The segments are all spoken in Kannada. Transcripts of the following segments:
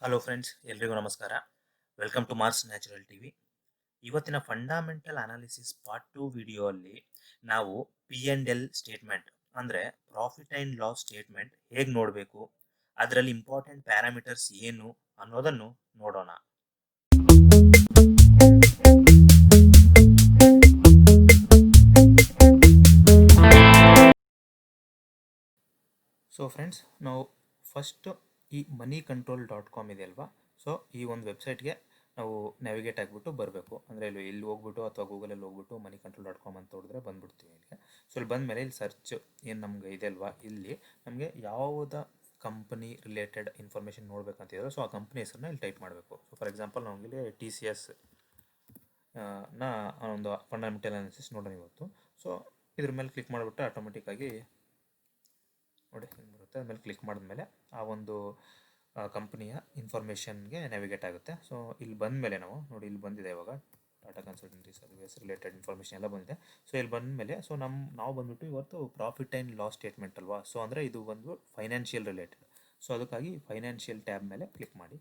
ಹಲೋ ಫ್ರೆಂಡ್ಸ್, ಎಲ್ರಿಗೂ ನಮಸ್ಕಾರ. Welcome to Mars natural TV. ಇವತ್ತಿನ ಫಂಡಾಮೆಂಟಲ್ ಅನಾಲಿಸಿಸ್ ಪಾರ್ಟ್ 2 ವಿಡಿಯೋ ಅಲ್ಲಿ ನಾವು P&L ಸ್ಟೇಟ್ಮೆಂಟ್ ಅಂದರೆ ಪ್ರಾಫಿಟ್ ಆ್ಯಂಡ್ ಲಾಸ್ ಸ್ಟೇಟ್ಮೆಂಟ್ ಹೇಗೆ ನೋಡಬೇಕು, ಅದರಲ್ಲಿ ಇಂಪಾರ್ಟೆಂಟ್ ಪ್ಯಾರಾಮೀಟರ್ಸ್ ಏನು ಅನ್ನೋದನ್ನು ನೋಡೋಣ. ಸೊ ಫ್ರೆಂಡ್ಸ್, ನಾವು ಫಸ್ಟ್ ಈ moneycontrol.com ಇದೆ ಅಲ್ವಾ, ಸೊ ಈ ಒಂದು ವೆಬ್ಸೈಟ್ಗೆ ನಾವು ನ್ಯಾವಿಗೇಟ್ ಆಗಿಬಿಟ್ಟು ಬರಬೇಕು. ಅಂದರೆ ಇಲ್ಲಿ ಹೋಗ್ಬಿಟ್ಟು ಅಥವಾ ಗೂಗಲಲ್ಲಿ ಹೋಗ್ಬಿಟ್ಟು moneycontrol.com ಅಂತ ಹೊಡೆದ್ರೆ ಬಂದ್ಬಿಡ್ತೀವಿ ಇಲ್ಲಿಗೆ. ಸೊ ಇಲ್ಲಿ ಬಂದಮೇಲೆ ಇಲ್ಲಿ ಸರ್ಚ್ ಏನು ನಮಗೆ ಇದೆ ಅಲ್ವಾ, ಇಲ್ಲಿ ನಮಗೆ ಯಾವುದ ಕಂಪನಿ ರಿಲೇಟೆಡ್ ಇನ್ಫಾರ್ಮೇಷನ್ ನೋಡ್ಬೇಕಂತಿದ್ರೆ ಸೊ ಆ ಕಂಪ್ನಿ ಹೆಸರನ್ನ ಇಲ್ಲಿ ಟೈಪ್ ಮಾಡಬೇಕು. ಸೊ ಫಾರ್ ಎಕ್ಸಾಂಪಲ್ ನಮಗಿಲ್ಲಿ TCS ನ ಒಂದು ಫಂಡಮೆಂಟಲ್ ಅನಾಲಿಸಿಸ್ ನೋಡೋಣ ಇವತ್ತು. ಸೊ ಇದ್ರ ಮೇಲೆ ಕ್ಲಿಕ್ ಮಾಡಿಬಿಟ್ಟು ಆಟೋಮೆಟಿಕ್ಕಾಗಿ ನೋಡಿ ಹಿಂಗೆ ಬರುತ್ತೆ. ಅದ್ಮೇಲೆ ಕ್ಲಿಕ್ ಮಾಡಿದ್ಮೇಲೆ ಆ ಒಂದು ಕಂಪ್ನಿಯ ಇನ್ಫಾರ್ಮೇಷನ್ಗೆ ನ್ಯಾವಿಗೇಟ್ ಆಗುತ್ತೆ. ಸೊ ಇಲ್ಲಿ ಬಂದಮೇಲೆ ನಾವು ನೋಡಿ, ಇಲ್ಲಿ ಬಂದಿದೆ ಇವಾಗ Tata consultancy service related information ಎಲ್ಲ ಬಂದಿದೆ. ಸೊ ಇಲ್ಲಿ ಬಂದಮೇಲೆ ಸೊ ನಾವು ಬಂದ್ಬಿಟ್ಟು ಇವತ್ತು ಪ್ರಾಫಿಟ್ ಆ್ಯಂಡ್ ಲಾಸ್ ಸ್ಟೇಟ್ಮೆಂಟ್ ಅಲ್ವಾ, ಸೊ ಅಂದರೆ ಇದು ಬಂದು ಫೈನಾನ್ಷಿಯಲ್ ರಿಲೇಟೆಡ್. ಸೊ ಅದಕ್ಕಾಗಿ ಫೈನಾನ್ಷಿಯಲ್ ಟ್ಯಾಬ್ ಮೇಲೆ ಕ್ಲಿಕ್ ಮಾಡಿ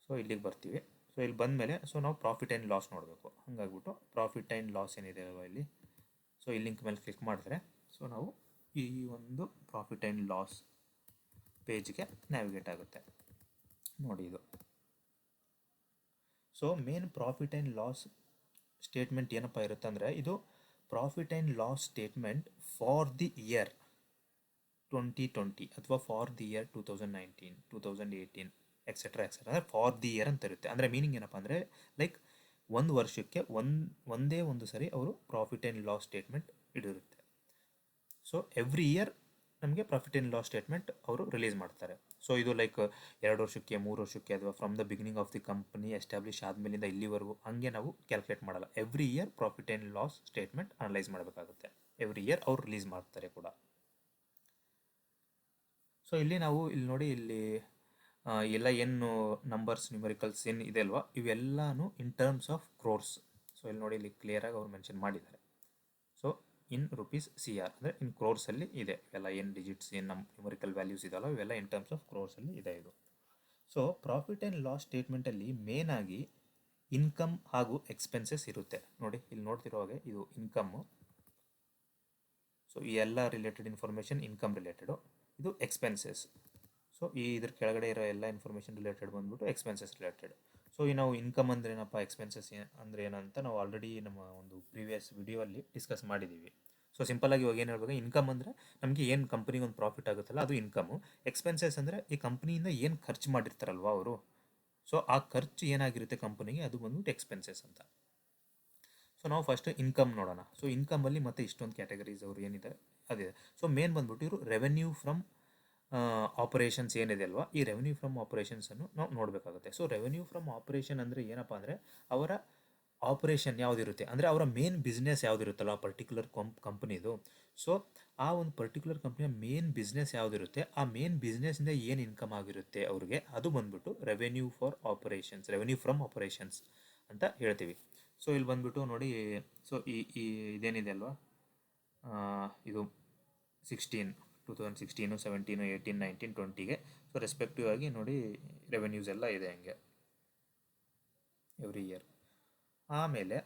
ಸೊ ಇಲ್ಲಿಗೆ ಬರ್ತೀವಿ. ಸೊ ಇಲ್ಲಿ ಬಂದಮೇಲೆ ಸೊ ನಾವು ಪ್ರಾಫಿಟ್ ಆ್ಯಂಡ್ ಲಾಸ್ ನೋಡಬೇಕು. ಹಾಗಾಗ್ಬಿಟ್ಟು ಪ್ರಾಫಿಟ್ ಆ್ಯಂಡ್ ಲಾಸ್ ಏನಿದೆ ಅಲ್ವಾ ಇಲ್ಲಿ, ಸೊ ಈ ಲಿಂಕ್ ಮೇಲೆ ಕ್ಲಿಕ್ ಮಾಡಿದ್ರೆ ಸೊ ನಾವು ಈ ಒಂದು ಪ್ರಾಫಿಟ್ ಆ್ಯಂಡ್ ಲಾಸ್ ಪೇಜ್ಗೆ ನ್ಯಾವಿಗೇಟ್ ಆಗುತ್ತೆ ನೋಡಿ ಇದು. So main profit and loss statement ಏನಪ್ಪ ಇರುತ್ತೆ ಅಂದರೆ, ಇದು profit and loss statement for the year 2020 ಅಥವಾ ಫಾರ್ ದಿ ಇಯರ್ 2019, 2018 ಎಕ್ಸೆಟ್ರಾ ಅಂದರೆ ಫಾರ್ ದಿ ಇಯರ್ ಅಂತ ಇರುತ್ತೆ. ಅಂದರೆ ಮೀನಿಂಗ್ ಏನಪ್ಪ ಅಂದರೆ, ಲೈಕ್ ಒಂದು ವರ್ಷಕ್ಕೆ ಒಂದೇ ಒಂದು ಸರಿ ಅವರು ಪ್ರಾಫಿಟ್ ಆ್ಯಂಡ್ ಲಾಸ್ ಸ್ಟೇಟ್ಮೆಂಟ್ ಇಡಿರುತ್ತೆ. ಸೊ ಎವ್ರಿ ಇಯರ್ ನಮಗೆ ಪ್ರಾಫಿಟ್ ಆ್ಯಂಡ್ ಲಾಸ್ ಸ್ಟೇಟ್ಮೆಂಟ್ ಅವರು ರಿಲೀಸ್ ಮಾಡ್ತಾರೆ. ಸೊ ಇದು ಲೈಕ್ 2 ವರ್ಷಕ್ಕೆ 3 ವರ್ಷಕ್ಕೆ ಅಥವಾ from the beginning of the company establish ಆದಮೇಲಿಂದ ಇಲ್ಲಿವರೆಗೂ ಹಂಗೆ ನಾವು ಕ್ಯಾಲ್ಕುಲೇಟ್ ಮಾಡಲ್ಲ. Every year profit and loss statement analyse ಮಾಡಬೇಕಾಗುತ್ತೆ. ಎವ್ರಿ ಇಯರ್ ಅವ್ರು ರಿಲೀಸ್ ಮಾಡ್ತಾರೆ ಕೂಡ. ಸೊ ಇಲ್ಲಿ ನಾವು ಇಲ್ಲಿ ನೋಡಿ, ಇಲ್ಲಿ ಎಲ್ಲ ಏನು ನಂಬರ್ಸ್ ನ್ಯೂಮರಿಕಲ್ಸ್ ಏನು ಇದೆ ಅಲ್ವಾ, ಇವೆಲ್ಲನೂ in terms of crores. So ಇಲ್ಲಿ ನೋಡಿ, ಇಲ್ಲಿ ಕ್ಲಿಯರಾಗಿ ಅವ್ರು ಮೆನ್ಷನ್ ಮಾಡಿದ್ದಾರೆ. ಸೊ ಇನ್ ರುಪೀಸ್ CR ಅಂದರೆ ಇನ್ ಕ್ರೋರ್ಸಲ್ಲಿ ಇದೆ ಇವೆಲ್ಲ. ಏನು ಡಿಜಿಟ್ಸ್ ಏನು ನಮ್ಮ ನ್ಯೂಮರಿಕಲ್ ವ್ಯಾಲ್ಯೂಸ್ ಇದಲ್ಲ ಇವೆಲ್ಲ ಇನ್ ಟರ್ಮ್ಸ್ ಆಫ್ ಕ್ರೋರ್ಸಲ್ಲಿ ಇದೆ ಇದು. ಸೊ ಪ್ರಾಫಿಟ್ ಆ್ಯಂಡ್ ಲಾಸ್ ಸ್ಟೇಟ್ಮೆಂಟಲ್ಲಿ ಮೇನ್ ಆಗಿ ಇನ್ಕಮ್ ಹಾಗೂ ಎಕ್ಸ್ಪೆನ್ಸಸ್ ಇರುತ್ತೆ. ನೋಡಿ ಇಲ್ಲಿ ನೋಡ್ತಿರೋ ಹಾಗೆ ಇದು ಇನ್ಕಮ್ಮು. ಸೊ ಈ ಎಲ್ಲ ರಿಲೇಟೆಡ್ ಇನ್ಫಾರ್ಮೇಷನ್ ಇನ್ಕಮ್ ರಿಲೇಟೆಡು. ಇದು ಎಕ್ಸ್ಪೆನ್ಸಸ್. ಸೊ ಇದ್ರ ಕೆಳಗಡೆ ಇರೋ ಎಲ್ಲ ಇನ್ಫಾರ್ಮೇಷನ್ ರಿಲೇಟೆಡ್ ಬಂದ್ಬಿಟ್ಟು ಎಕ್ಸ್ಪೆನ್ಸಸ್ ರಿಲೇಟೆಡ್. ಸೊ ಈ ನಾವು ಇನ್ಕಮ್ ಅಂದರೆ ಏನಪ್ಪ, ಎಕ್ಸ್ಪೆನ್ಸಸ್ ಅಂದರೆ ಏನಂತ ನಾವು ಆಲ್ರೆಡಿ ನಮ್ಮ ಒಂದು ಪ್ರೀವಿಯಸ್ ವಿಡಿಯೋಲ್ಲಿ ಡಿಸ್ಕಸ್ ಮಾಡಿದ್ದೀವಿ. ಸೊ ಸಿಂಪಲಾಗಿ ಇವಾಗ ಏನು ಹೇಳ್ಬೇಕು, ಇನ್ಕಮ್ ಅಂದರೆ ನಮಗೆ ಏನು ಕಂಪ್ನಿಗೆ ಒಂದು ಪ್ರಾಫಿಟ್ ಆಗುತ್ತಲ್ಲ ಅದು ಇನ್ಕಮು. ಎಕ್ಸ್ಪೆನ್ಸಸ್ ಅಂದರೆ ಈ ಕಂಪ್ನಿಯಿಂದ ಏನು ಖರ್ಚು ಮಾಡಿರ್ತಾರಲ್ವ ಅವರು, ಸೊ ಆ ಖರ್ಚು ಏನಾಗಿರುತ್ತೆ ಕಂಪ್ನಿಗೆ ಅದು ಬಂದ್ಬಿಟ್ಟು ಎಕ್ಸ್ಪೆನ್ಸಸ್ ಅಂತ. ಸೊ ನಾವು ಫಸ್ಟ್ ಇನ್ಕಮ್ ನೋಡೋಣ. ಸೊ ಇನ್ಕಮಲ್ಲಿ ಮತ್ತೆ ಇಷ್ಟೊಂದು ಕ್ಯಾಟಗರೀಸ್ ಅವರು ಏನಿದೆ ಅದಿದೆ. ಸೊ ಮೇನ್ ಬಂದ್ಬಿಟ್ಟು ಇವರು ರೆವೆನ್ಯೂ ಫ್ರಮ್ ಆಪರೇಷನ್ಸ್ ಏನಿದೆ ಅಲ್ವಾ, ಈ ರೆವೆನ್ಯೂ ಫ್ರಮ್ ಆಪರೇಷನ್ಸನ್ನು ನಾವು ನೋಡಬೇಕಾಗುತ್ತೆ. ಸೊ ರೆವೆನ್ಯೂ ಫ್ರಮ್ ಆಪರೇಷನ್ ಅಂದರೆ ಏನಪ್ಪ ಅಂದರೆ, ಅವರ ಆಪರೇಷನ್ ಯಾವುದಿರುತ್ತೆ ಅಂದರೆ ಅವರ ಮೇನ್ ಬಿಸ್ನೆಸ್ ಯಾವುದಿರುತ್ತಲ್ಲ ಪರ್ಟಿಕ್ಯುಲರ್ ಕಂಪ್ನಿದು. ಸೊ ಆ ಒಂದು ಪರ್ಟಿಕ್ಯುಲರ್ ಕಂಪ್ನಿಯ ಮೇನ್ ಬಿಸ್ನೆಸ್ ಯಾವುದಿರುತ್ತೆ, ಆ ಮೇನ್ ಬಿಸ್ನೆಸ್ಸಿಂದ ಏನು ಇನ್ಕಮ್ ಆಗಿರುತ್ತೆ ಅವ್ರಿಗೆ, ಅದು ಬಂದ್ಬಿಟ್ಟು revenue for operations, revenue from operations ಅಂತ ಹೇಳ್ತೀವಿ. ಸೊ ಇಲ್ಲಿ ಬಂದ್ಬಿಟ್ಟು ನೋಡಿ, ಸೊ ಈ ಇದೇನಿದೆ ಅಲ್ವಾ, ಇದು 2016, 17, 18, 19, 20ಗೆ ಸೊ ರೆಸ್ಪೆಕ್ಟಿವ್ ಆಗಿ ನೋಡಿ ರೆವೆನ್ಯೂಸ್ ಎಲ್ಲ ಇದೆ ಹಂಗೆ ಎವ್ರಿ ಇಯರ್. ಆಮೇಲೆ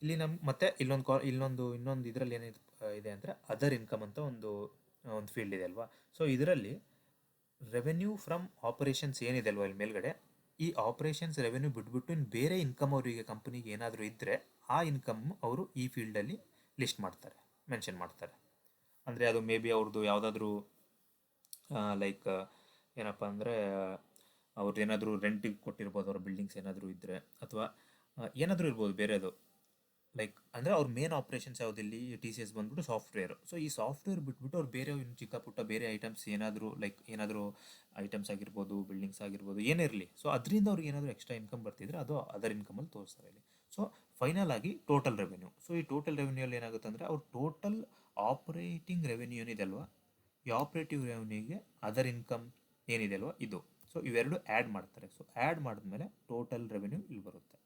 ಇಲ್ಲಿ ಮತ್ತೆ ಇನ್ನೊಂದು ಇದರಲ್ಲಿ ಏನಿದೆ ಇದೆ ಅಂದರೆ ಅದರ್ ಇನ್ಕಮ್ ಅಂತ ಒಂದು ಫೀಲ್ಡ್ ಇದೆ ಅಲ್ವಾ. ಸೊ ಇದರಲ್ಲಿ ರೆವೆನ್ಯೂ ಫ್ರಮ್ ಆಪರೇಷನ್ಸ್ ಏನಿದೆ ಅಲ್ವಾ ಇಲ್ಲಿ ಮೇಲ್ಗಡೆ, ಈ ಆಪರೇಷನ್ಸ್ ರೆವೆನ್ಯೂ ಬಿಟ್ಬಿಟ್ಟು ಇನ್ನು ಬೇರೆ ಇನ್ಕಮ್ ಅವರಿಗೆ ಕಂಪ್ನಿಗೆ ಏನಾದರೂ ಇದ್ದರೆ ಆ ಇನ್ಕಮ್ ಅವರು ಈ ಫೀಲ್ಡಲ್ಲಿ ಲಿಸ್ಟ್ ಮಾಡ್ತಾರೆ, ಮೆನ್ಷನ್ ಮಾಡ್ತಾರೆ. ಅಂದರೆ ಅದು ಮೇ ಬಿ ಅವ್ರದ್ದು ಯಾವುದಾದ್ರೂ ಲೈಕ್ ಏನಪ್ಪ ಅಂದರೆ ಅವ್ರದ್ದು ಏನಾದರೂ ರೆಂಟಿಗೆ ಕೊಟ್ಟಿರ್ಬೋದು, ಅವ್ರ ಬಿಲ್ಡಿಂಗ್ಸ್ ಏನಾದರೂ ಇದ್ದರೆ, ಅಥವಾ ಏನಾದರೂ ಇರ್ಬೋದು ಬೇರೆದು. ಲೈಕ್ ಅಂದರೆ ಅವ್ರ ಮೇನ್ ಆಪ್ರೇಷನ್ಸ್ ಯಾವುದಿಲ್ಲಿ TCS ಬಂದ್ಬಿಟ್ಟು ಸಾಫ್ಟ್ವೇರ್. ಸೊ ಈ ಸಾಫ್ಟ್ವೇರ್ ಬಿಟ್ಬಿಟ್ಟು ಅವ್ರು ಬೇರೆ ಚಿಕ್ಕ ಪುಟ್ಟ ಬೇರೆ ಐಟಮ್ಸ್ ಏನಾದರೂ ಲೈಕ್ ಏನಾದರೂ ಐಟಮ್ಸ್ ಆಗಿರ್ಬೋದು, ಬಿಲ್ಡಿಂಗ್ಸ್ ಆಗಿರ್ಬೋದು, ಏನೇ ಇರಲಿ, ಸೊ ಅದರಿಂದ ಅವ್ರಿಗೆ ಏನಾದರೂ ಎಕ್ಸ್ಟ್ರಾ ಇನ್ಕಮ್ ಬರ್ತಿದ್ರೆ ಅದು ಅದರ್ ಇನ್ಕಮಲ್ಲಿ ತೋರಿಸ್ತಾರೆ ಇಲ್ಲಿ. ಸೊ ಫೈನಲ್ ಆಗಿ ಟೋಟಲ್ ರೆವೆನ್ಯೂ. ಸೊ ಈ ಟೋಟಲ್ ರೆವೆನ್ಯೂಲ್ಲಿ ಏನಾಗುತ್ತೆ ಅಂದರೆ ಅವ್ರ ಟೋಟಲ್ ಆಪರೇಟಿಂಗ್ ರೆವೆನ್ಯೂ ಏನಿದೆ ಅಲ್ವಾ, ಈ ಆಪರೇಟಿವ್ ರೆವೆನ್ಯೂಗೆ ಅದರ್ ಇನ್ಕಮ್ ಏನಿದೆ ಅಲ್ವಾ ಇದು, ಸೊ ಇವೆರಡು ಆ್ಯಡ್ ಮಾಡ್ತಾರೆ. ಸೊ ಆ್ಯಡ್ ಮಾಡಿದ್ಮೇಲೆ ಟೋಟಲ್ ರೆವೆನ್ಯೂ ಇಲ್ಲಿ ಬರುತ್ತೆ.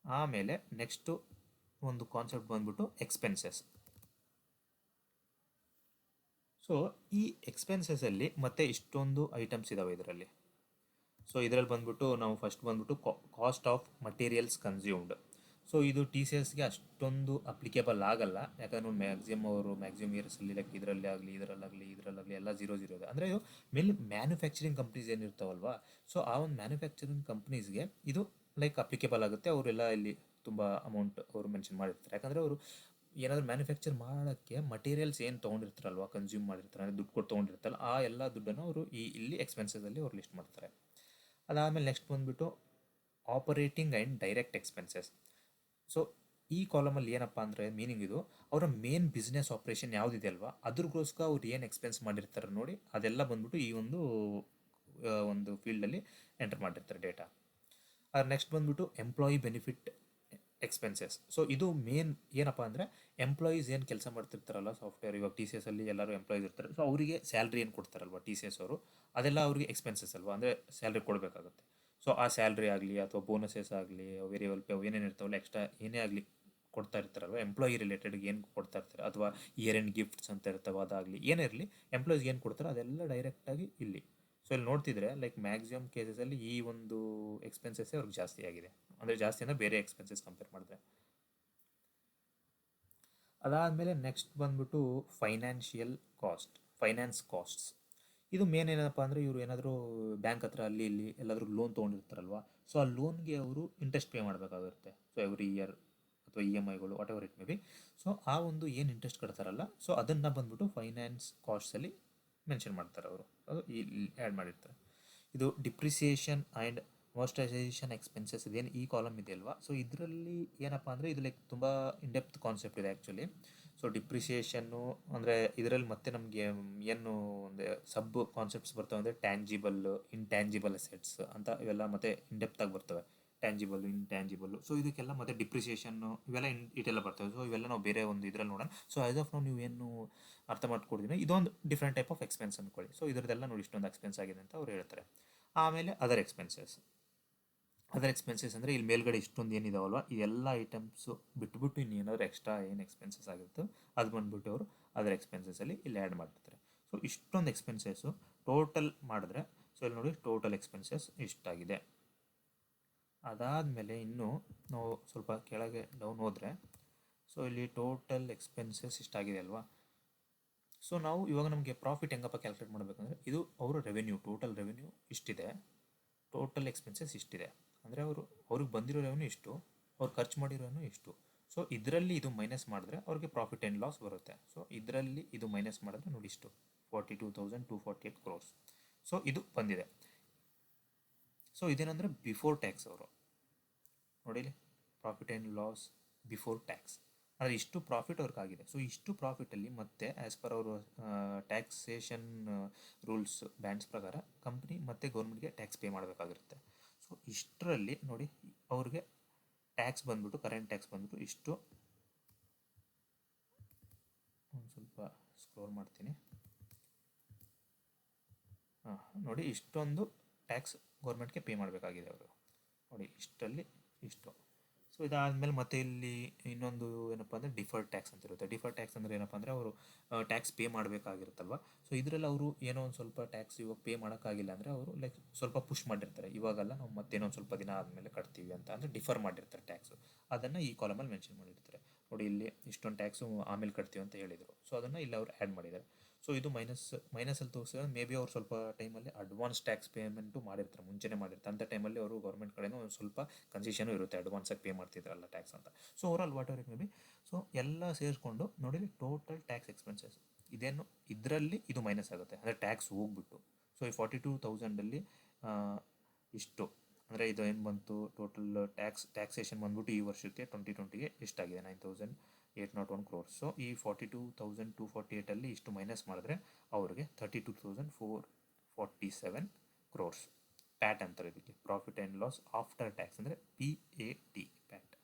ಆಮೇಲೆ ನೆಕ್ಸ್ಟು ಒಂದು ಕಾನ್ಸೆಪ್ಟ್ ಬಂದ್ಬಿಟ್ಟು ಎಕ್ಸ್ಪೆನ್ಸಸ್. ಸೊ ಈ ಎಕ್ಸ್ಪೆನ್ಸಸಲ್ಲಿ ಮತ್ತೆ ಇಷ್ಟೊಂದು ಐಟಮ್ಸ್ ಇದ್ದಾವೆ ಇದರಲ್ಲಿ. ಸೊ ಇದರಲ್ಲಿ ಬಂದ್ಬಿಟ್ಟು ನಾವು ಫಸ್ಟ್ ಬಂದ್ಬಿಟ್ಟು cost of materials consumed. So ಇದು ಟಿ ಸಿ ಎಸ್ಗೆ ಅಷ್ಟೊಂದು ಅಪ್ಲಿಕೇಬಲ್ ಆಗಲ್ಲ, ಯಾಕಂದ್ರೆ ಮ್ಯಾಕ್ಸಿಮಮ್ ಇಯರ್ಸಲ್ಲಿ ಲೈಕ್ ಇದರಲ್ಲಾಗಲಿ ಎಲ್ಲ ಝೀರೋ ಇದೆ. ಅಂದರೆ ಇದು ಮೇನ್ ಮ್ಯಾನುಫ್ಯಾಕ್ಚರಿಂಗ್ ಕಂಪ್ನೀಸ್ ಏನಿರ್ತಾವಲ್ವಾ, ಸೊ ಆ ಒಂದು ಮ್ಯಾನುಫ್ಯಾಕ್ಚರಿಂಗ್ ಕಂಪ್ನೀಸ್ಗೆ ಇದು ಲೈಕ್ ಅಪ್ಲಿಕೇಬಲ್ ಆಗುತ್ತೆ. ಅವರೆಲ್ಲ ಇಲ್ಲಿ ತುಂಬ ಅಮೌಂಟ್ ಅವರು ಮೆನ್ಷನ್ ಮಾಡಿರ್ತಾರೆ, ಯಾಕಂದರೆ ಅವರು ಏನಾದರೂ ಮ್ಯಾನುಫ್ಯಾಕ್ಚರ್ ಮಾಡೋಕ್ಕೆ ಮಟೀರಿಯಲ್ಸ್ ಏನು ತೊಗೊಂಡಿರ್ತಾರಲ್ವ, ಕನ್ಸ್ಯೂಮ್ ಮಾಡಿರ್ತಾರೆ, ಅಂದರೆ ದುಡ್ಡು ಕೊಟ್ಟು ತೊಗೊಂಡಿರ್ತಾರಲ್ಲ, ಆ ಎಲ್ಲ ದುಡ್ಡನ್ನು ಅವರು ಇಲ್ಲಿ ಎಕ್ಸ್ಪೆನ್ಸಸಲ್ಲಿ ಅವ್ರು ಲಿಸ್ಟ್ ಮಾಡ್ತಾರೆ. ಅದಾದಮೇಲೆ ನೆಕ್ಸ್ಟ್ ಬಂದುಬಿಟ್ಟು operating and direct expenses. So ಈ ಕಾಲಮಲ್ಲಿ ಏನಪ್ಪ ಅಂದರೆ ಮೀನಿಂಗ್ ಇದು ಅವರ ಮೇನ್ ಬಿಸ್ನೆಸ್ ಆಪ್ರೇಷನ್ ಯಾವುದಿದೆ ಅಲ್ವಾ, ಅದ್ರಗೋಸ್ಕರ ಅವ್ರು ಏನು ಎಕ್ಸ್ಪೆನ್ಸ್ ಮಾಡಿರ್ತಾರೆ ನೋಡಿ, ಅದೆಲ್ಲ ಬಂದ್ಬಿಟ್ಟು ಈ ಒಂದು ಫೀಲ್ಡಲ್ಲಿ ಎಂಟರ್ ಮಾಡಿರ್ತಾರೆ ಡೇಟಾ. ನೆಕ್ಸ್ಟ್ ಬಂದ್ಬಿಟ್ಟು ಎಂಪ್ಲಾಯಿ ಬೆನಿಫಿಟ್ ಎಕ್ಸ್ಪೆನ್ಸಸ್. ಸೊ ಇದು ಮೇನ್ ಏನಪ್ಪ ಅಂದರೆ ಎಂಪ್ಲಾಯೀಸ್ ಏನು ಕೆಲಸ ಮಾಡ್ತಿರ್ತಾರಲ್ಲ ಸಾಫ್ಟ್ವೇರ್, ಇವಾಗ ಟಿ ಸಿ ಎಸ್ ಅಲ್ಲಿ ಎಲ್ಲರೂ ಎಂಪ್ಲಾಯೀಸ್ ಇರ್ತಾರೆ. ಸೊ ಅವರಿಗೆ ಸ್ಯಾಲ್ರಿ ಏನು ಕೊಡ್ತಾರಲ್ವ ಟಿ ಸಿ ಎಸ್ ಅವರು, ಅದೆಲ್ಲ ಅವ್ರಿಗೆ ಎಕ್ಸ್ಪೆನ್ಸಸ್ ಅಲ್ವಾ, ಅಂದರೆ ಸ್ಯಾಲ್ರಿ ಕೊಡಬೇಕಾಗುತ್ತೆ. ಸೊ ಆ ಸ್ಯಾಲ್ರಿ ಆಗಲಿ ಅಥವಾ ಬೋನಸಸ್ ಆಗಲಿ ವೇರಿಯಬಲ್ ಪೇ ಏನೇನು ಇರ್ತಾವಲ್ಲ, ಎಕ್ಸ್ಟ್ರಾ ಏನೇ ಆಗಲಿ ಕೊಡ್ತಾ ಇರ್ತಾರಲ್ವ, ಎಂಪ್ಲಾಯಿ ರಿಲೇಟೆಡ್ ಏನು ಕೊಡ್ತಾ ಇರ್ತಾರೆ, ಅಥವಾ ಇಯರ್ ಎಂಡ್ ಗಿಫ್ಟ್ಸ್ ಅಂತ ಇರ್ತಾವೆ, ಅದಾಗಲಿ ಏನೇ ಇರಲಿ ಎಂಪ್ಲಾಯೀಸ್ಗೆ ಏನು ಕೊಡ್ತಾರೋ ಅದೆಲ್ಲ ಡೈರೆಕ್ಟಾಗಿ ಇಲ್ಲಿ. ಸೊ ಇಲ್ಲಿ ನೋಡ್ತಿದ್ರೆ ಲೈಕ್ ಮ್ಯಾಕ್ಸಿಮಮ್ ಕೇಸಸಲ್ಲಿ ಈ ಒಂದು ಎಕ್ಸ್ಪೆನ್ಸಸ್ಸೇ ಅವ್ರಿಗೆ ಜಾಸ್ತಿ ಆಗಿದೆ, ಅಂದರೆ ಜಾಸ್ತಿ ಅಂದರೆ ಬೇರೆ ಎಕ್ಸ್ಪೆನ್ಸಸ್ ಕಂಪೇರ್ ಮಾಡಿದ್ರೆ. ಅದಾದಮೇಲೆ ನೆಕ್ಸ್ಟ್ ಬಂದ್ಬಿಟ್ಟು ಫೈನಾನ್ಸ್ ಕಾಸ್ಟ್ಸ್. ಇದು ಮೇನ್ ಏನಪ್ಪ ಅಂದರೆ ಇವರು ಏನಾದರೂ ಬ್ಯಾಂಕ್ ಹತ್ರ ಅಲ್ಲಿ ಇಲ್ಲಿ ಎಲ್ಲಾದರೂ ಲೋನ್ ತೊಗೊಂಡಿರ್ತಾರಲ್ವ, ಸೊ ಆ ಲೋನ್ಗೆ ಅವರು ಇಂಟ್ರೆಸ್ಟ್ ಪೇ ಮಾಡಬೇಕಾಗಿರುತ್ತೆ. ಸೊ ಎವ್ರಿ ಇಯರ್ ಅಥವಾ ಇ ಎಮ್ ಐಗಳು whatever it may be. So ಆ ಒಂದು ಏನು ಇಂಟ್ರೆಸ್ಟ್ ಕಟ್ತಾರಲ್ಲ, ಸೊ ಅದನ್ನು ಬಂದ್ಬಿಟ್ಟು ಫೈನಾನ್ಸ್ ಕಾಸ್ಟ್ಸಲ್ಲಿ ಮೆನ್ಷನ್ ಮಾಡ್ತಾರೆ ಅವರು, ಅದು ಇಲ್ಲಿ ಆ್ಯಡ್ ಮಾಡಿರ್ತಾರೆ. ಇದು ಡಿಪ್ರಿಸಿಯೇಷನ್ ಆ್ಯಂಡ್ ಅಮೋರ್ಟೈಸೇಷನ್ ಎಕ್ಸ್ಪೆನ್ಸಸ್ ಇದೇನು ಈ ಕಾಲಮ್ ಇದೆ ಅಲ್ವಾ, ಸೊ ಇದರಲ್ಲಿ ಏನಪ್ಪ ಅಂದರೆ ಇದು ಲೈಕ್ ತುಂಬ ಇಂಡೆಪ್ತ್ ಕಾನ್ಸೆಪ್ಟ್ ಇದೆ ಆ್ಯಕ್ಚುಲಿ. ಸೊ ಡಿಪ್ರಿಸಿಯೇಷನ್ನು ಅಂದರೆ ಇದರಲ್ಲಿ ಮತ್ತೆ ನಮಗೆ ಏನು ಒಂದು ಸಬ್ ಕಾನ್ಸೆಪ್ಟ್ಸ್ ಬರ್ತವೆ ಅಂದರೆ ಟ್ಯಾಂಜಿಬಲ್, ಇಂಟ್ಯಾಂಜಿಬಲ್ ಅಸೆಟ್ಸ್ ಅಂತ ಇವೆಲ್ಲ ಮತ್ತೆ ಇಂಡೆಪ್ತಾಗಿ ಬರ್ತವೆ. ಟ್ಯಾಂಜಿಬಲ್, ಇಂಟ್ಯಾಂಜಿಬಲ್, ಸೊ ಇದಕ್ಕೆಲ್ಲ ಮತ್ತೆ ಡಿಪ್ರಿಸಿಯೇಷನ್ನು ಇವೆಲ್ಲ ಇಟೆಲ್ಲ ಬರ್ತವೆ. ಸೊ ಇವೆಲ್ಲ ನಾವು ಬೇರೆ ಒಂದು ಇದರಲ್ಲಿ ನೋಡೋಣ. ಸೊ ಆಸ್ ಆಫ್ ನಾವು ನೀವು ಏನು ಅರ್ಥ ಮಾಡ್ಕೊಡ್ತೀನಿ, ಇದೊಂದು ಡಿಫ್ರೆಂಟ್ ಟೈಪ್ ಆಫ್ ಎಕ್ಸ್ಪೆನ್ಸ್ ಅಂದ್ಕೊಳ್ಳಿ. ಸೊ ಇದರದೆಲ್ಲ ನೋಡಿ ಇಷ್ಟೊಂದು ಎಕ್ಸ್ಪೆನ್ಸ್ ಆಗಿದೆ ಅಂತ ಅವ್ರು ಹೇಳ್ತಾರೆ. ಆಮೇಲೆ ಅದರ್ ಎಕ್ಸ್ಪೆನ್ಸಸ್ ಅಂದರೆ ಇಲ್ಲಿ ಮೇಲ್ಗಡೆ ಇಷ್ಟೊಂದು ಏನಿದಾವಲ್ವ, ಈ ಎಲ್ಲ ಐಟಮ್ಸು ಬಿಟ್ಬಿಟ್ಟು ಇನ್ನೇನಾದ್ರು ಎಕ್ಸ್ಟ್ರಾ ಏನು ಎಕ್ಸ್ಪೆನ್ಸಸ್ ಆಗಿತ್ತು ಅದು ಬಂದ್ಬಿಟ್ಟು ಅವರು ಅದರ್ ಎಕ್ಸ್ಪೆನ್ಸಸಲ್ಲಿ ಇಲ್ಲಿ ಆ್ಯಡ್ ಮಾಡಿರ್ತಾರೆ. ಸೊ ಇಷ್ಟೊಂದು ಎಕ್ಸ್ಪೆನ್ಸಸ್ಸು ಟೋಟಲ್ ಮಾಡಿದ್ರೆ, ಸೊ ಇಲ್ಲಿ ನೋಡಿ ಟೋಟಲ್ ಎಕ್ಸ್ಪೆನ್ಸಸ್ ಇಷ್ಟಾಗಿದೆ. ಅದಾದಮೇಲೆ ಇನ್ನು ನಾವು ಸ್ವಲ್ಪ ಕೆಳಗೆ ಡೌನ್ ಹೋದರೆ, ಸೊ ಇಲ್ಲಿ ಟೋಟಲ್ ಎಕ್ಸ್ಪೆನ್ಸಸ್ ಇಷ್ಟಾಗಿದೆ ಅಲ್ವಾ. ಸೊ ನಾವು ಇವಾಗ ನಮಗೆ ಪ್ರಾಫಿಟ್ ಹೆಂಗಪ್ಪ ಕ್ಯಾಲ್ಕುಲೇಟ್ ಮಾಡಬೇಕಂದ್ರೆ, ಇದು ಅವರ ಟೋಟಲ್ ರೆವೆನ್ಯೂ ಇಷ್ಟಿದೆ, ಟೋಟಲ್ ಎಕ್ಸ್ಪೆನ್ಸಸ್ ಇಷ್ಟಿದೆ, ಅಂದರೆ ಅವ್ರಿಗೆ ಬಂದಿರೋ ರೆವೆನ್ಯೂ ಇಷ್ಟು, ಅವ್ರು ಖರ್ಚು ಮಾಡಿರೋನು ಇಷ್ಟು. ಸೊ ಇದರಲ್ಲಿ ಇದು ಮೈನಸ್ ಮಾಡಿದ್ರೆ ಅವ್ರಿಗೆ ಪ್ರಾಫಿಟ್ ಆ್ಯಂಡ್ ಲಾಸ್ ಬರುತ್ತೆ. ಸೊ ಇದರಲ್ಲಿ ಇದು ಮೈನಸ್ ಮಾಡಿದ್ರೆ ನೋಡಿ ಇಷ್ಟು 42,248 crores. ಸೊ ಇದು ಬಂದಿದೆ. ಸೊ ಇದೇನಂದರೆ ಬಿಫೋರ್ ಟ್ಯಾಕ್ಸ್. ಅವರು ನೋಡಿಲಿ profit and loss before tax, ಅಂದರೆ ಇಷ್ಟು ಪ್ರಾಫಿಟ್ ಅವ್ರಿಗಾಗಿದೆ. ಸೊ ಇಷ್ಟು ಪ್ರಾಫಿಟಲ್ಲಿ ಮತ್ತೆ ಆ್ಯಸ್ ಪರ್ ಅವರು ಟ್ಯಾಕ್ಸೇಷನ್ ರೂಲ್ಸ್ ಬ್ಯಾಂಡ್ಸ್ ಪ್ರಕಾರ ಕಂಪ್ನಿ ಮತ್ತು ಗೌರ್ಮೆಂಟ್ಗೆ ಟ್ಯಾಕ್ಸ್ ಪೇ ಮಾಡಬೇಕಾಗಿರುತ್ತೆ. ಸೊ ಇಷ್ಟರಲ್ಲಿ ನೋಡಿ ಅವ್ರಿಗೆ ಟ್ಯಾಕ್ಸ್ ಬಂದ್ಬಿಟ್ಟು ಕರೆಂಟ್ ಟ್ಯಾಕ್ಸ್ ಬಂದ್ಬಿಟ್ಟು ಇಷ್ಟು, ಒಂದು ಸ್ವಲ್ಪ ಸ್ಕ್ರೋಲ್ ಮಾಡ್ತೀನಿ. ನೋಡಿ ಇಷ್ಟೊಂದು ಟ್ಯಾಕ್ಸ್ ಗೌರ್ಮೆಂಟ್ಗೆ ಪೇ ಮಾಡಬೇಕಾಗಿದೆ ಅವರು, ನೋಡಿ ಇಷ್ಟರಲ್ಲಿ ಇಷ್ಟು. ಸೊ ಇದಾದಮೇಲೆ ಮತ್ತೆ ಇಲ್ಲಿ ಇನ್ನೊಂದು ಏನಪ್ಪ ಅಂದರೆ ಡಿಫರ್ಡ್ ಟ್ಯಾಕ್ಸ್ ಅಂತ ಇರುತ್ತೆ. ಡಿಫರ್ಡ್ ಟ್ಯಾಕ್ಸ್ ಅಂದರೆ ಏನಪ್ಪ ಅಂದರೆ ಅವರು ಟ್ಯಾಕ್ಸ್ ಪೇ ಮಾಡಬೇಕಾಗಿರುತ್ತಲ್ವ. ಸೊ ಇದರಲ್ಲಿ ಅವರು ಏನೋ ಒಂದು ಸ್ವಲ್ಪ ಟ್ಯಾಕ್ಸ್ ಇವಾಗ ಪೇ ಮಾಡೋಕ್ಕಾಗಿಲ್ಲ ಅಂದರೆ ಅವರು ಲೈಕ್ ಸ್ವಲ್ಪ ಪುಷ್ ಮಾಡಿರ್ತಾರೆ, ಇವಾಗಲ್ಲ ನಾವು ಮತ್ತೇನೋ ಒಂದು ಸ್ವಲ್ಪ ದಿನ ಆದಮೇಲೆ ಕಟ್ತೀವಿ ಅಂತ, ಅಂದರೆ ಡಿಫರ್ ಮಾಡಿರ್ತಾರೆ ಟ್ಯಾಕ್ಸು. ಅದನ್ನು ಈ ಕಾಲಮಲ್ಲಿ ಮೆನ್ಷನ್ ಮಾಡಿರ್ತಾರೆ. ನೋಡಿ ಇಲ್ಲಿ ಇಷ್ಟೊಂದು ಟ್ಯಾಕ್ಸು ಆಮೇಲೆ ಕಟ್ತೀವಿ ಅಂತ ಹೇಳಿದರು. ಸೊ ಅದನ್ನು ಇಲ್ಲಿ ಅವ್ರು ಆ್ಯಡ್ ಮಾಡಿದ್ದಾರೆ. ಸೊ ಇದು ಮೈನಸಲ್ಲಿ ತೋರಿಸಿದ್ರೆ ಮೇ ಬಿ ಅವ್ರು ಸ್ವಲ್ಪ ಟೈಮಲ್ಲಿ ಅಡ್ವಾನ್ಸ್ ಟ್ಯಾಕ್ಸ್ ಪೇಮೆಂಟು ಮಾಡಿರ್ತಾರೆ, ಮುಂಚೆನೇ ಮಾಡಿರ್ತಾರೆ. ಅಂಥ ಟೈಮಲ್ಲಿ ಅವರು ಗೌರ್ಮೆಂಟ್ ಕಡೆನೂ ಒಂದು ಸ್ವಲ್ಪ ಕನ್ಸೆಷನು ಇರುತ್ತೆ, ಅಡ್ವಾನ್ಸಾಗಿ ಪೇ ಮಾಡ್ತಿದ್ರಲ್ಲ ಟ್ಯಾಕ್ಸ್ ಅಂತ. So overall what ever it may be, so ಎಲ್ಲ ಸೇರಿಸ್ಕೊಂಡು ನೋಡಿ ಟೋಟಲ್ ಟ್ಯಾಕ್ಸ್ ಎಕ್ಸ್ಪೆನ್ಸಸ್ ಇದೇನು ಇದರಲ್ಲಿ ಇದು ಮೈನಸ್ ಆಗುತ್ತೆ, ಅಂದರೆ ಟ್ಯಾಕ್ಸ್ ಹೋಗ್ಬಿಟ್ಟು. ಸೊ ಈ 42,000ಅಲ್ಲಿ ಇಷ್ಟು ಅಂದರೆ ಇದು ಏನು ಬಂತು ಟೋಟಲ್ ಟ್ಯಾಕ್ಸೇಷನ್ ಬಂದ್ಬಿಟ್ಟು ಈ ವರ್ಷಕ್ಕೆ 2020ಗೆ ಎಷ್ಟಾಗಿದೆ 9,801 crores. ಸೊ ಈ 42,248ಅಲ್ಲಿ ಇಷ್ಟು ಮೈನಸ್ ಮಾಡಿದ್ರೆ ಅವ್ರಿಗೆ 32,447 crores ಪ್ಯಾಟ್ ಅಂತಾರೆ ಇದಕ್ಕೆ, profit and loss after tax, ಅಂದರೆ PAT ಪ್ಯಾಟ್.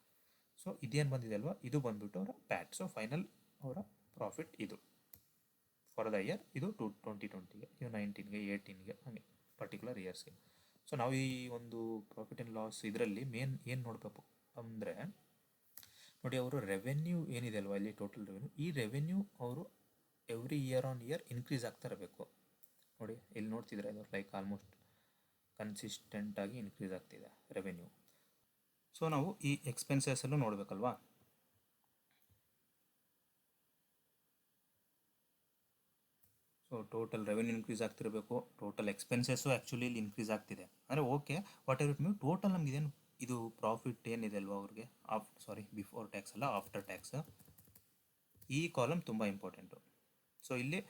ಸೊ ಇದೇನು ಬಂದಿದೆ ಅಲ್ವಾ, ಇದು ಬಂದ್ಬಿಟ್ಟು ಅವರ ಪ್ಯಾಟ್. ಸೊ ಫೈನಲ್ ಅವರ ಪ್ರಾಫಿಟ್ ಇದು ಫಾರ್ ದ ಇಯರ್, ಇದು 2020ಗೆ, ಇದು 19ಗೆ 18ಗೆ ಹಾಗೆ ಪರ್ಟಿಕ್ಯುಲರ್ ಇಯರ್ಸ್ಗೆ. ಸೊ ನಾವು ಈ ಒಂದು ಪ್ರಾಫಿಟ್ ಆ್ಯಂಡ್ ಲಾಸ್ ಇದರಲ್ಲಿ ಮೇನ್ ಏನು ನೋಡಬೇಕು ಅಂದರೆ ನೋಡಿ ಅವರು ರೆವೆನ್ಯೂ ಏನಿದೆ ಅಲ್ವಾ ಇಲ್ಲಿ ಟೋಟಲ್ ರೆವೆನ್ಯೂ, ಈ ರೆವೆನ್ಯೂ ಅವರು every year on year increase ಆಗ್ತಾ ಇರಬೇಕು. ನೋಡಿ ಇಲ್ಲಿ ನೋಡ್ತಿದ್ರೆ ಇದು ಲೈಕ್ ಆಲ್ಮೋಸ್ಟ್ ಕನ್ಸಿಸ್ಟೆಂಟಾಗಿ ಇನ್ಕ್ರೀಸ್ ಆಗ್ತಿದೆ ರೆವೆನ್ಯೂ. ಸೊ ನಾವು ಈ ಎಕ್ಸ್ಪೆನ್ಸಸಲ್ಲೂ ನೋಡಬೇಕಲ್ವಾ. ಸೊ ಟೋಟಲ್ ರೆವೆನ್ಯೂ ಇನ್ಕ್ರೀಸ್ ಆಗ್ತಿರಬೇಕು, ಟೋಟಲ್ ಎಕ್ಸ್ಪೆನ್ಸಸ್ಸು ಆ್ಯಕ್ಚುಲಿ ಇಲ್ಲಿ ಇನ್ಕ್ರೀಸ್ ಆಗ್ತಿದೆ ಅಂದರೆ okay, whatever it mean total ನಮ್ಗೆ ಇದೇನು ಇದು ಪ್ರಾಫಿಟ್ ಏನಿದೆ ಅಲ್ವಾ ಅವ್ರಿಗೆ ಬಿಫೋರ್ ಟ್ಯಾಕ್ಸ್ ಅಲ್ಲ ಆಫ್ಟರ್ ಟ್ಯಾಕ್ಸ್, ಈ ಕಾಲಮ್ ತುಂಬ ಇಂಪಾರ್ಟೆಂಟು. ಸೊ ಇಲ್ಲಿ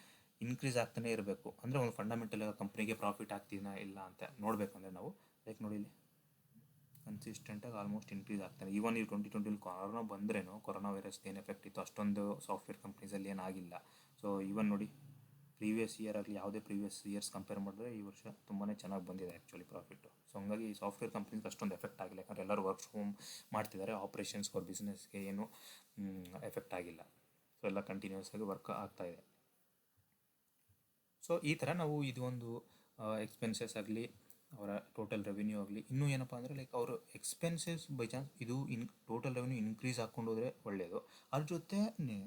ಇನ್ಕ್ರೀಸ್ ಆಗ್ತಾನೆ ಇರಬೇಕು, ಅಂದರೆ ಒಂದು ಫಂಡಮೆಂಟಲ್ ಕಂಪ್ನಿಗೆ ಪ್ರಾಫಿಟ್ ಆಗ್ತಿದೆಯಾ ಇಲ್ಲ ಅಂತ ನೋಡಬೇಕಂದ್ರೆ ನಾವು ಲೈಕ್ ನೋಡಿ ಇಲ್ಲಿ ಕನ್ಸಿಸ್ಟೆಂಟಾಗಿ ಆಲ್ಮೋಸ್ಟ್ ಇನ್ಕ್ರೀಸ್ ಆಗ್ತಾನೆ. ಈವನ್ ಈ 2020 ಕೊರೋನಾ ಬಂದ್ರೇನು, ಕೊರೋನಾ ವೈರಸ್ ಏನು ಎಫೆಕ್ಟ್ ಇತ್ತು ಅಷ್ಟೊಂದು ಸಾಫ್ಟ್ವೇರ್ ಕಂಪ್ನೀಸಲ್ಲಿ ಏನಾಗಿಲ್ಲ. ಸೊ ಈವನ್ ನೋಡಿ ಪ್ರೀವಿಯಸ್ ಇಯರ್ ಆಗಲಿ ಯಾವುದೇ ಪ್ರೀವಿಯಸ್ ಇಯರ್ಸ್ ಕಂಪೇರ್ ಮಾಡಿದ್ರೆ ಈ ವರ್ಷ ತುಂಬಾ ಚೆನ್ನಾಗಿ ಬಂದಿದೆ ಆ್ಯಕ್ಚುಲಿ ಪ್ರಾಫಿಟ್ಟು. ಸೊ ಹಂಗಾಗಿ ಈ ಸಾಫ್ಟ್ವೇರ್ ಕಂಪ್ನೀಸ್ಗೆ ಅಷ್ಟೊಂದು ಎಫೆಕ್ಟ್ ಆಗಿಲ್ಲ, ಯಾಕಂದರೆ ಎಲ್ಲರೂ ವರ್ಕ್ ಫ್ರಮ್ ಹೋಮ್ ಮಾಡ್ತಿದ್ದಾರೆ, ಆಪ್ರೇಷನ್ಸ್ ಫಾರ್ ಬಿಸ್ನೆಸ್ಗೆ ಏನು ಎಫೆಕ್ಟ್ ಆಗಿಲ್ಲ. ಸೊ ಎಲ್ಲ ಕಂಟಿನ್ಯೂಸ್ ಆಗಿ ವರ್ಕ್ ಆಗ್ತಾಯಿದೆ. ಸೊ ಈ ಥರ ನಾವು ಇದು ಒಂದು ಎಕ್ಸ್ಪೆನ್ಸಸ್ ಆಗಲಿ ಅವರ ಟೋಟಲ್ ರೆವೆನ್ಯೂ ಆಗಲಿ, ಇನ್ನೂ ಏನಪ್ಪ ಅಂದರೆ ಲೈಕ್ ಅವರು ಎಕ್ಸ್ಪೆನ್ಸಸ್ ಬೈ ಚಾನ್ಸ್ ಇದು ಟೋಟಲ್ ರೆವೆನ್ಯೂ ಇನ್ಕ್ರೀಸ್ ಹಾಕ್ಕೊಂಡು ಹೋದರೆ ಒಳ್ಳೆಯದು. ಅದ್ರ ಜೊತೆನೇ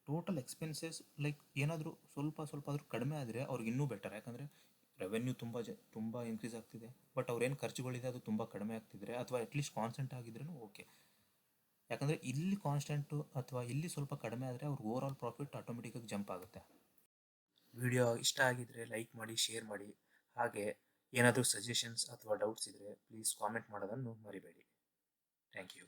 ಟೋಟಲ್ ಎಕ್ಸ್ಪೆನ್ಸಸ್ ಲೈಕ್ ಏನಾದರೂ ಸ್ವಲ್ಪ ಆದರೂ ಕಡಿಮೆ ಆದರೆ ಅವ್ರಿಗೆ ಇನ್ನೂ ಬೆಟರ್. ಯಾಕಂದರೆ ರೆವೆನ್ಯೂ ತುಂಬ ಇನ್ಕ್ರೀಸ್ ಆಗ್ತಿದೆ, ಬಟ್ ಅವ್ರೇನು ಖರ್ಚುಗಳಿದೆ ಅದು ತುಂಬ ಕಡಿಮೆ ಆಗ್ತಿದ್ರೆ ಅಥವಾ ಅಟ್ಲೀಸ್ಟ್ ಕಾನ್ಸ್ಟೆಂಟ್ ಆಗಿದ್ರೂ ಓಕೆ. ಯಾಕಂದರೆ ಇಲ್ಲಿ ಕಾನ್ಸ್ಟೆಂಟು ಅಥವಾ ಇಲ್ಲಿ ಸ್ವಲ್ಪ ಕಡಿಮೆ ಆದರೆ ಅವ್ರ ಓವರ್ ಆಲ್ ಪ್ರಾಫಿಟ್ ಆಟೋಮೆಟಿಕ್ಕಾಗಿ ಜಂಪ್ ಆಗುತ್ತೆ. ವಿಡಿಯೋ ಇಷ್ಟ ಆಗಿದ್ದರೆ ಲೈಕ್ ಮಾಡಿ, ಶೇರ್ ಮಾಡಿ. ಹಾಗೆ ಏನಾದರೂ ಸಜೆಷನ್ಸ್ ಅಥವಾ ಡೌಟ್ಸ್ ಇದ್ದರೆ ಪ್ಲೀಸ್ ಕಾಮೆಂಟ್ ಮಾಡೋದನ್ನು ಮರಿಬೇಡಿ. Thank you.